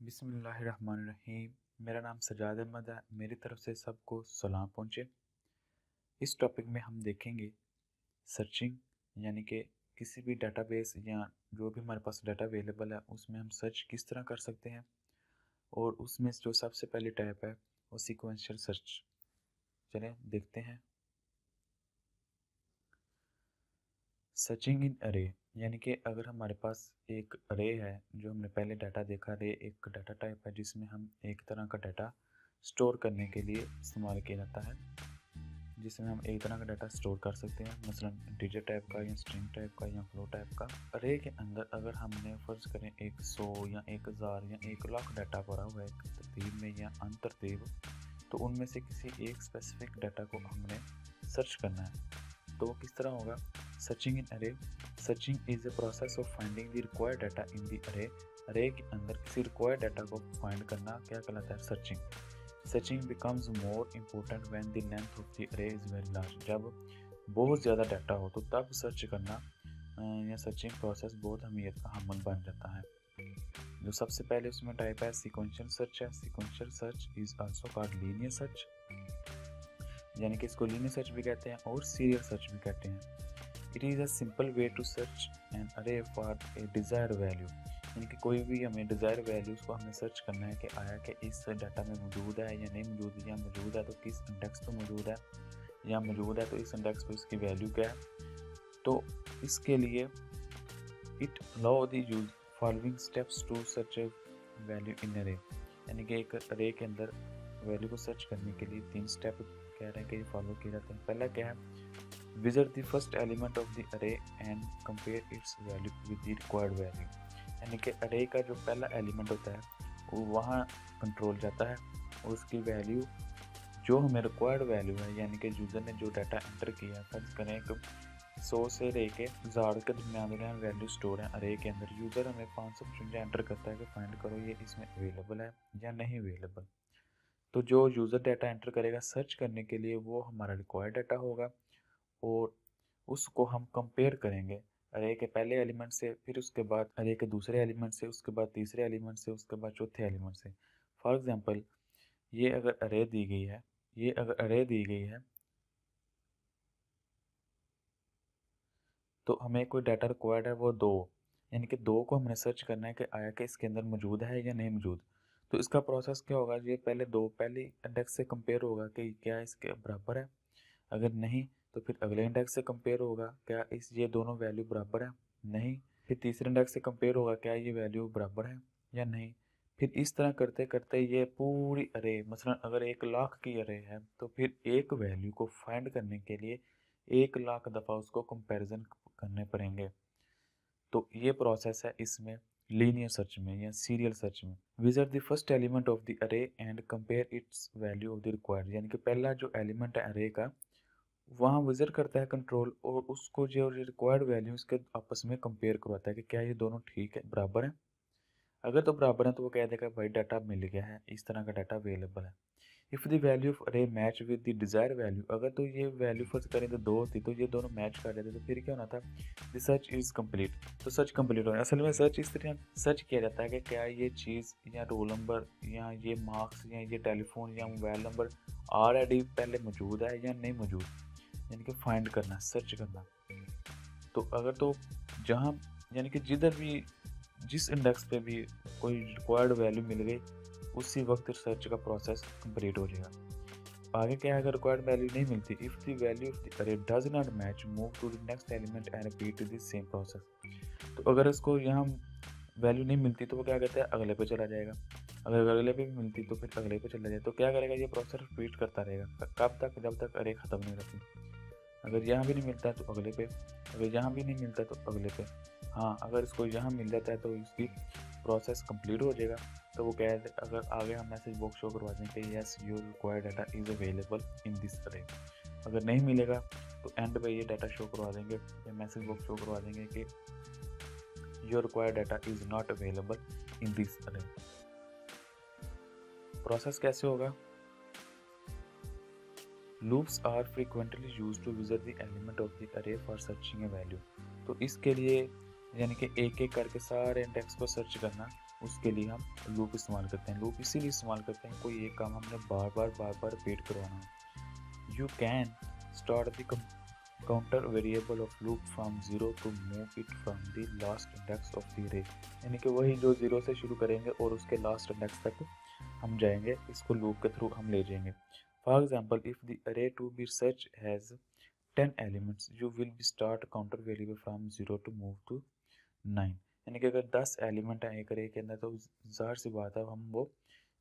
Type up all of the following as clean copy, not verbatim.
बिस्मिल्लाहिर्रहमानिर्रहीम। मेरा नाम सजाद अहमद है। मेरी तरफ से सबको सलाम पहुँचे। इस टॉपिक में हम देखेंगे सर्चिंग, यानी कि किसी भी डाटाबेस या जो भी हमारे पास डाटा अवेलेबल है उसमें हम सर्च किस तरह कर सकते हैं। और उसमें जो सबसे पहली टाइप है वो सीक्वेंशियल सर्च। चलें देखते हैं। सर्चिंग इन अरे, यानी कि अगर हमारे पास एक अरे है, जो हमने पहले डाटा देखा, अरे एक डाटा टाइप है जिसमें हम एक तरह का डाटा स्टोर करने के लिए इस्तेमाल किया जाता है, जिसमें हम एक तरह का डाटा स्टोर कर सकते हैं, मसलन इंटीजर टाइप का या स्ट्रिंग टाइप का या फ्लो टाइप का। अरे के अंदर अगर हमने फ़र्ज़ करें 100 या 1000 या 1 लाख डाटा भरा हुआ है एक तरतीब में या अनतरतीब, तो उनमें से किसी एक स्पेसिफिक डाटा को हमने सर्च करना है। तो वो किस तरह होगा? सर्चिंग इन अरे। Searching is a process of finding the required data in the अरे। अरे के अंदर किसी रिक्वायर्ड डाटा को फाइंड करना क्या कहलाता है? Searching. Searching becomes more important when the length of the अरे इज़ वेरी लार्ज। जब बहुत ज़्यादा डाटा हो तो तब सर्च करना या सर्चिंग प्रोसेस बहुत अहमियत का हामिल बन जाता है। जो सबसे पहले उसमें टाइप है सीक्वेंशियल सर्च है। Sequential search is also called linear search, यानी कि इसको लीनियर सर्च भी कहते हैं और सीरियल सर्च भी कहते हैं। It is a simple way to search an array for a desire value, यानी कि कोई भी हमें डिज़ायर वैल्यूज़ को हमें सर्च करना है कि आया कि इस डाटा में मौजूद है या नहीं मौजूद, या मौजूद है तो किस इंडेक्स पर मौजूद है, या मौजूद है तो इस इंडेक्स पर इसकी वैल्यू क्या है। तो इसके लिए it allow the use following steps to search a value in array, यानी कि एक अरे के अंदर वैल्यू को सर्च करने के लिए 3 स्टेप कह रहे हैं कि ये फॉलो किए जाते हैं। पहला क्या है? Visit the first element of the array and compare its value with the required value, यानी कि अरे का जो पहला एलिमेंट होता है वो वहाँ कंट्रोल जाता है और उसकी वैल्यू जो हमें रिक्वायर्ड वैल्यू है, यानी कि यूज़र ने जो डाटा एंटर किया है, फर्ज करें कि 100 से लेके 1000 के दरमियान में वैल्यू स्टोर है अरे के अंदर। यूज़र हमें 555 एंटर करता है कि फाइंड करो ये इसमें अवेलेबल है या नहीं अवेलेबल। तो जो यूज़र डाटा एंटर करेगा सर्च करने के लिए वो हमारा रिक्वायर्ड डाटा होगा और उसको हम कंपेयर करेंगे अरे के पहले एलिमेंट से, फिर उसके बाद अरे के दूसरे एलिमेंट से, उसके बाद तीसरे एलिमेंट से, उसके बाद चौथे एलिमेंट से। फॉर एग्जांपल ये अगर अरे दी गई है, ये अगर अरे दी गई है तो हमें कोई डाटा रिक्वायर्ड है वो 2, यानी कि 2 को हमने सर्च करना है कि आया कि इसके अंदर मौजूद है या नहीं मौजूद। तो इसका प्रोसेस क्या होगा? ये पहले 2 पहले इंडेक्स से कंपेयर होगा कि क्या इसके बराबर है, अगर नहीं तो फिर अगले इंडेक्स से कंपेयर होगा क्या इस ये दोनों वैल्यू बराबर है, नहीं, फिर तीसरे इंडेक्स से कंपेयर होगा क्या ये वैल्यू बराबर है या नहीं। फिर इस तरह करते करते ये पूरी अरे, मसलन अगर 1 लाख की अरे है तो फिर एक वैल्यू को फाइंड करने के लिए 1 लाख दफ़ा उसको कंपैरिजन करने पड़ेंगे। तो ये प्रोसेस है इसमें लीनियर सर्च में या सीरियल सर्च में। Visit the first element of the array and compare its value of the required, यानी कि पहला जो एलिमेंट है अरे का वहाँ विजिट करता है कंट्रोल और उसको जो रिक्वायर्ड वैल्यू उसके आपस में कंपेयर करवाता है कि क्या ये दोनों ठीक है, बराबर हैं। अगर तो बराबर है तो वो कह देगा भाई डाटा मिल गया है, इस तरह का डाटा अवेलेबल है। इफ़ द वैल्यू ऑफ अरे match with the desire value, अगर तो ये वैल्यू फर्ज करें तो 2 होती तो ये दोनों मैच कर जाते तो फिर क्या होना था? The search is complete. तो सर्च कंप्लीट हो, असल में सर्च इस तरह सर्च किया जाता है कि क्या ये चीज़ या रोल नंबर या ये मार्क्स या ये टेलीफोन या मोबाइल नंबर ऑलरेडी पहले मौजूद है या नहीं मौजूद, यानी कि फाइंड करना, सर्च करना। तो अगर तो जहाँ, यानी कि जिधर भी जिस इंडेक्स पे भी कोई रिक्वायर्ड वैल्यू मिल गई उसी वक्त सर्च का प्रोसेस कंप्लीट हो जाएगा। आगे क्या है? अगर रिक्वायर्ड वैल्यू नहीं मिलती, if the value of the array does not match move to the next element and repeat the same process. तो अगर इसको यहाँ वैल्यू नहीं मिलती तो वो क्या कहता है? अगले पे चला जाएगा। अगर अगले पे भी मिलती तो फिर अगले पे चला जाए। तो क्या करेगा? ये प्रोसेस रिपीट करता रहेगा। कब तक? जब तक अरे ख़त्म नहीं होती। अगर यहाँ भी नहीं मिलता है तो अगले पे, अगर यहाँ भी नहीं मिलता तो अगले पे। हाँ, अगर इसको यहाँ मिल जाता है तो इसकी प्रोसेस कंप्लीट हो जाएगा। तो वो कह दे, अगर आगे हम मैसेज बॉक्स शो करवा दें कि yes your required data is available in this अरे। अगर नहीं मिलेगा तो एंड पे ये डाटा शो करवा देंगे या मैसेज बॉक्स शो करवा देंगे कि your required data is not available in this array. Process कैसे होगा? Loops are frequently use to visit the element of the array for searching a value. तो इसके लिए यानी कि एक एक करके सारे इंडेक्स को सर्च करना, उसके लिए हम लूप इस्तेमाल करते हैं। लूप इसीलिए इस्तेमाल करते हैं कोई एक काम हमने बार बार रिपीट करवाना है। You can start the counter variable of loop from 0 to move it from the last index of the array, यानी कि वही जो 0 से शुरू करेंगे और उसके लास्ट इंडेक्स तक हम जाएंगे, इसको लूप के थ्रू हम ले जाएंगे। For example, if the array to be searched has 10 elements, you will be start counter variable from 0 to move to 9, यानी कि अगर 10 एलिमेंट हैं एक array के अंदर तो ज़ाहिर सी बात है हम वो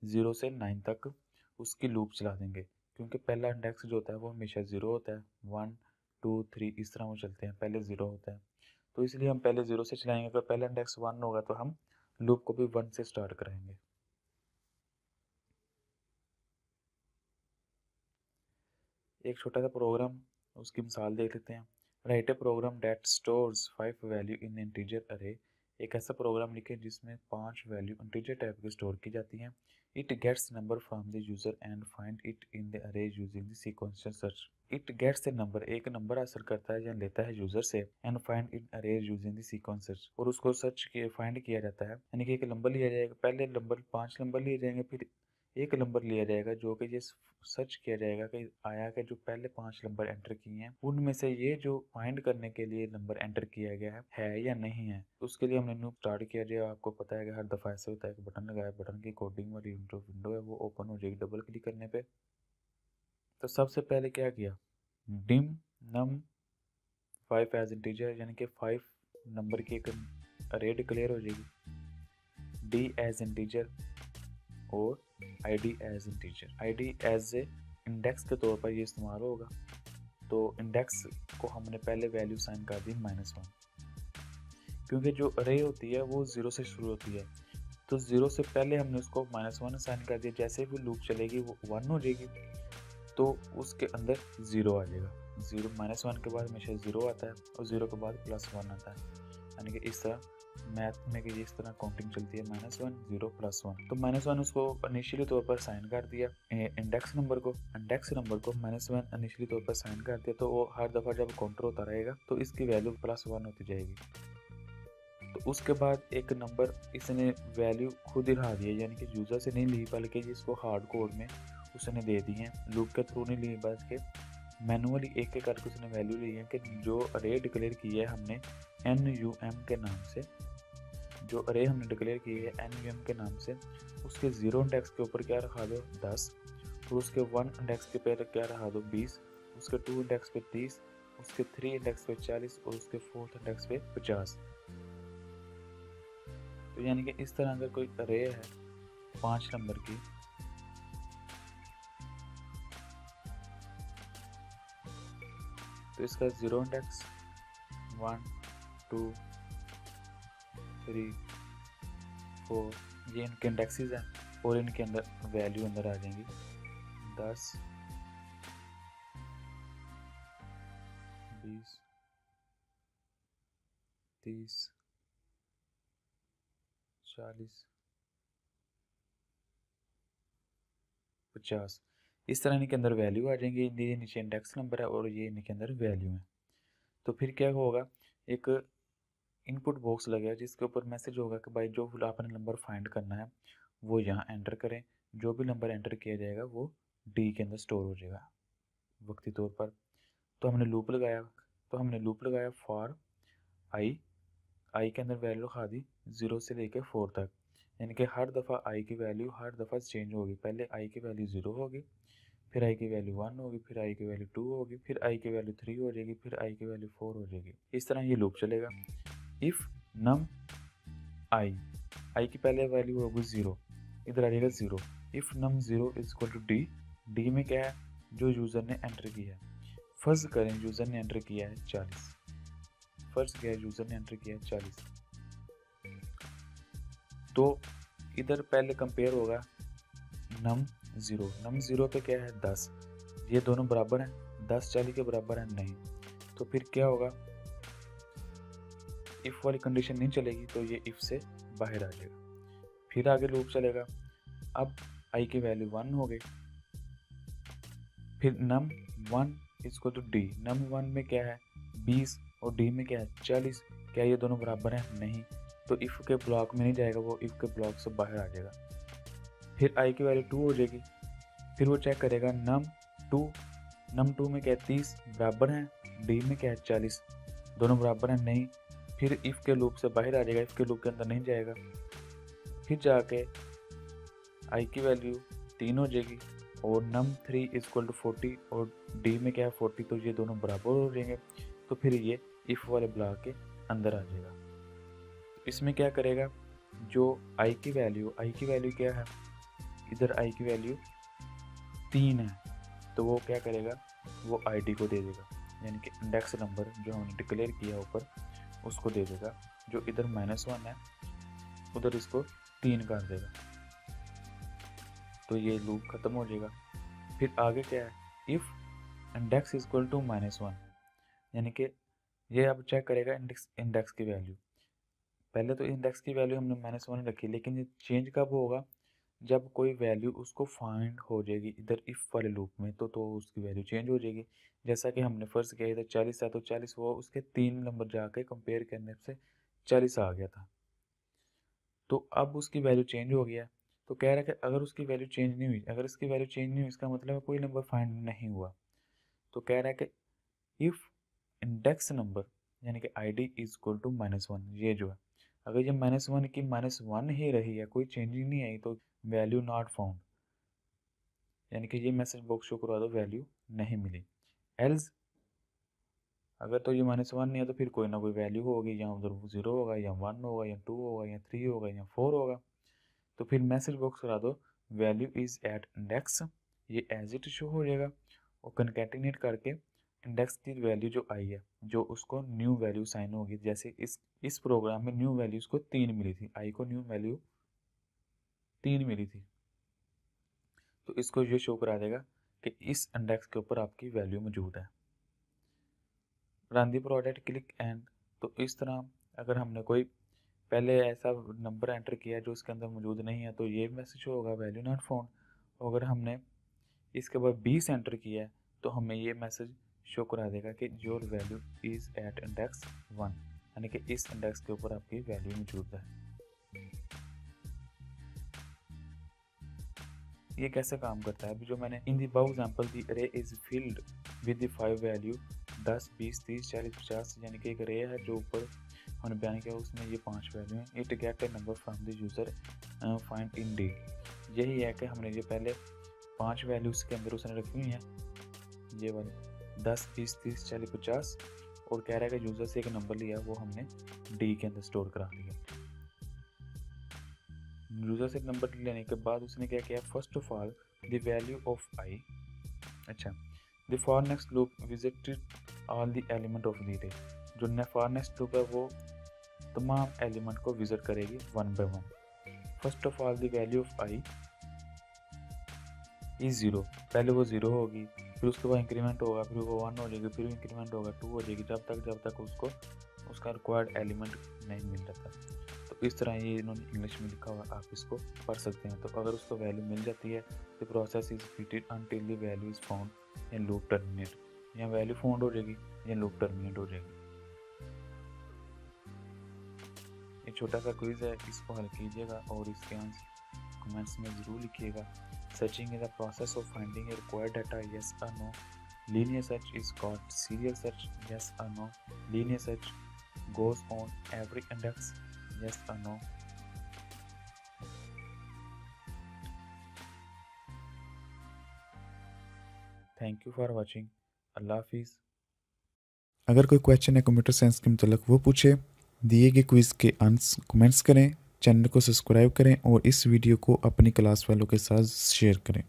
0 से 9 तक उसकी लूप चला देंगे, क्योंकि पहला इंडेक्स जो होता है वो हमेशा 0 होता है, 1 2 3 इस तरह वो चलते हैं, पहले 0 होता है, तो इसलिए हम पहले 0 से चलाएंगे। अगर पहला इंडेक्स 1 होगा तो हम लूप को भी 1 से स्टार्ट कराएंगे। एक छोटा सा प्रोग्राम, उसकी मिसाल देख लेते हैं। Write a program that stores 5 value in integer array, एक ऐसा प्रोग्राम लिखें जिसमें 5 वैल्यू इंटीजर टाइप की स्टोर की जाती हैं। It gets number from the user and find it in the array using the sequential search. It gets a number, एक number हासिल करता है या लेता है यूजर से, एंड फाइंड इन अरे यूजिंग द सीक्वेंस सर्च, और उसको सर्च किए फाइंड किया जाता है, यानी कि एक नंबर लिया जाएगा, पहले नंबर 5 नंबर लिए जाएंगे, फिर एक नंबर लिया जाएगा जो कि ये सर्च किया जाएगा कि आया कि जो पहले 5 नंबर एंटर किए हैं उनमें से ये जो फाइंड करने के लिए नंबर एंटर किया गया है या नहीं है। तो उसके लिए हमने लूप स्टार्ट किया जाए। आपको पता है कि हर दफ़ा ऐसे होता है कि बटन लगाया, बटन की कोडिंग वाली जो विंडो है वो ओपन हो जाएगी डबल क्लिक करने पे। तो सबसे पहले क्या किया, डिम नम 5 एज इंटीजर, यानी कि 5 नंबर की एक अरे डिक्लेयर हो जाएगी। डी एज इंटीजर और id as integer. id as a index के तौर पर ये इस्तेमाल होगा, तो इंडेक्स को हमने पहले वैल्यू साइन कर दी -1, क्योंकि जो अरे होती है वो 0 से शुरू होती है, तो 0 से पहले हमने उसको -1 साइन कर दिया। जैसे भी लूप चलेगी वो 1 हो जाएगी, तो उसके अंदर 0 आ जाएगा। 0 -1 के बाद हमेशा 0 आता है और 0 के बाद +1 आता है, यानी कि इस तरह मैथ में कि इस तरह काउंटिंग चलती है, -1 0 +1। तो -1 उसको इनिशियली तौर पर साइन कर दिया इंडेक्स नंबर को -1 इनिशियली तौर पर साइन कर दिया, तो वो हर दफ़ा जब काउंटर होता रहेगा तो इसकी वैल्यू +1 होती जाएगी। तो उसके बाद एक नंबर इसने वैल्यू खुद ही रहा दिया, यानी कि यूज़र से नहीं ली बल्कि इसको हार्ड कोड में उसने दे दी है, लूप के थ्रू नहीं ली बल्कि मैनुअली एक एक करके उसने वैल्यू ली है कि जो अरे डिक्लेयर की है हमने NUM के नाम से, जो अरे हमने डिक्लेयर की है NUM के नाम से, उसके 0 इंडेक्स के ऊपर क्या रखा दो 10, और उसके 1 इंडेक्स के पे क्या रखा दो 20, उसके 2 इंडेक्स पे 30, उसके 3 इंडेक्स पे 40 और उसके 4th इंडेक्स पे 50। तो यानी कि इस तरह अगर कोई अरे है 5 नंबर की, तो इसका 0 इंडेक्स 1 2 3 4 ये इनके इंडेक्सेस हैं, और इनके अंदर वैल्यू अंदर आ जाएंगी 10 20 30 40 50। इस तरह इनके अंदर वैल्यू आ जाएंगी। ये नीचे इंडेक्स नंबर है और ये इनके अंदर वैल्यू है। तो फिर क्या होगा, एक इनपुट बॉक्स लगेगा जिसके ऊपर मैसेज होगा कि भाई जो आपने नंबर फाइंड करना है वो यहाँ एंटर करें। जो भी नंबर एंटर किया जाएगा वो डी के अंदर स्टोर हो जाएगा वक्ती तौर पर। तो हमने लूप लगाया फॉर आई के अंदर वैल्यू रखा दी 0 से लेकर 4 तक, यानी कि हर दफ़ा आई की वैल्यू हर दफ़ा चेंज होगी। पहले आई की वैल्यू 0 होगी, फिर आई की वैल्यू 1 होगी, फिर आई की वैल्यू 2 होगी, फिर आई की वैल्यू 3 हो जाएगी, फिर आई की वैल्यू 4 हो जाएगी। इस तरह ये लूप चलेगा। इफ़ नम आई की पहले वैल्यू होगी 0, इधर आ जाएगा 0। If num 0 is equal to d में क्या है जो यूज़र ने एंटर किया है। फर्ज करें यूज़र ने एंटर किया है 40, तो इधर पहले कंपेयर होगा नम 0 पे क्या है 10, ये दोनों बराबर हैं, 10 40 के बराबर है नहीं, तो फिर क्या होगा, इफ़ वाली कंडीशन नहीं चलेगी तो ये इफ़ से बाहर आ जाएगा। फिर आगे लूप चलेगा। अब आई की वैल्यू 1 हो गई, फिर नम 1 इसको तो डी, नम 1 में क्या है 20 और डी में क्या है 40, क्या ये दोनों बराबर हैं नहीं, तो इफ़ के ब्लॉक में नहीं जाएगा, वो इफ़ के ब्लॉक से बाहर आ जाएगा। फिर आई की वैल्यू 2 हो जाएगी। फिर वो चेक करेगा num 2 में क्या है 30 बराबर हैं, डी में क्या है 40 दोनों बराबर हैं, नहीं। फिर इफ़ के लूप से बाहर आ जाएगा, इफ़ के लूप के अंदर नहीं जाएगा। फिर जाके आई की वैल्यू 3 हो जाएगी और num 3 = 40 और डी में क्या है 40, तो ये दोनों बराबर हो जाएंगे। तो फिर ये इफ़ वाले ब्लॉक के अंदर आ जाएगा। इसमें क्या करेगा, जो आई की वैल्यू क्या है, इधर आई की वैल्यू 3 है, तो वो क्या करेगा, वो आईडी को दे देगा, यानी कि इंडेक्स नंबर जो हमने डिक्लेयर किया ऊपर उसको दे देगा। जो इधर -1 है उधर इसको 3 कर देगा, तो ये लूप ख़त्म हो जाएगा। फिर आगे क्या है, इफ़ इंडेक्स = -1, यानी कि ये अब चेक करेगा इंडेक्स की वैल्यू। पहले तो इंडेक्स की वैल्यू हमने -1 रखी, लेकिन ये चेंज कब होगा, जब कोई वैल्यू उसको फाइंड हो जाएगी इधर इफ़ वाले लूप में, तो उसकी वैल्यू चेंज हो जाएगी। जैसा कि हमने फ़र्ज़ किया इधर 40 है, तो 40 वो उसके 3 नंबर जाके कंपेयर करने से 40 आ गया था, तो अब उसकी वैल्यू चेंज हो गया। तो कह रहा है कि अगर उसकी वैल्यू चेंज नहीं हुई, अगर इसकी वैल्यू चेंज नहीं हुई इसका मतलब है कोई नंबर फाइंड नहीं हुआ। तो कह रहा है कि इफ़ इंडेक्स नंबर यानी कि ID = -1, ये जो है अगर ये -1 की -1 ही रही है, कोई चेंजिंग नहीं आई, तो वैल्यू नॉट फाउंड, यानी कि ये मैसेज बॉक्स शो करवा दो वैल्यू नहीं मिली। एल्स अगर तो ये -1 नहीं है तो फिर कोई ना कोई वैल्यू होगी, या उधर 0 होगा या 1 होगा या 2 होगा या 3 होगा या 4 होगा। तो फिर मैसेज बॉक्स करा दो वैल्यू इज़ एट इंडेक्स, ये एज इट शो हो जाएगा, और कनकैटिनेट करके इंडेक्स की वैल्यू जो आई है, जो उसको न्यू वैल्यू साइन होगी। जैसे इस प्रोग्राम में न्यू वैल्यूज़ को 3 मिली थी, आई को न्यू वैल्यू 3 मिली थी, तो इसको ये शो करा देगा कि इस इंडेक्स के ऊपर आपकी वैल्यू मौजूद है। Run the product click and. तो इस तरह अगर हमने कोई पहले ऐसा नंबर एंटर किया जो इसके अंदर मौजूद नहीं है, तो ये मैसेज होगा वैल्यू नॉट फाउंड। अगर हमने इसके बाद 20 एंटर किया है तो हमें ये मैसेज शो करा देगा कि your value is at index 1, यानी कि इस इंडेक्स के ऊपर आपकी वैल्यू मौजूद है। ये कैसे काम करता है, अभी जो मैंने इन दी अबव एग्जांपल दी अरे is filled with the 5 value 10, 20, 30, 40, 50, यानी कि एक अरे है जो ऊपर हमने बयान किया, उसमें ये 5 वैल्यू हैं। It get A number from the user find in D. यही है कि हमने ये पहले 5 वैल्यूज़ के अंदर उसने रखी हुई हैं, ये वाली 10, 20, 30, 40, 50, और कह रहा है कि यूज़र से एक नंबर लिया वो हमने डी के अंदर स्टोर करा दिया। यूज़र से नंबर लेने के बाद उसने क्या किया, first of all the value of I, अच्छा the for next loop visited all the element of the array. जो फॉर नेक्स्ट लूप है वो तमाम एलिमेंट को विजिट करेगी 1 by 1। First of all the value of I is 0, पहले वो 0 होगी, फिर उसके बाद इंक्रीमेंट होगा, फिर वो 1 हो जाएगी, फिर इंक्रीमेंट होगा 2 हो जाएगी, जब तक उसको उसका रिक्वायर्ड एलिमेंट नहीं मिल जाता। तो इस तरह ये इन्होंने इंग्लिश में लिखा हुआ, आप इसको पढ़ सकते हैं। तो अगर उसको वैल्यू मिल जाती है तो process is repeated until the value is found या लूप टर्मिनेट, या वैल्यू फाउंड हो जाएगी या लूप टर्मिनेट हो जाएगी। ये छोटा सा क्विज है, इसको हल कीजिएगा और इसके आंसर कमेंट्स में ज़रूर लिखिएगा। Searching is the process of finding a required data, yes और no. Linear search is called serial search, yes और नो। लीनियर सर्च goes on every index, yes or no। Thank you for watching, अल्लाह हाफिज़। अगर कोई question है computer science के मतलब वो पूछे, दिए गए क्विज़ के आंसर कमेंट्स करें, चैनल को सब्सक्राइब करें और इस वीडियो को अपनी क्लास वालों के साथ शेयर करें।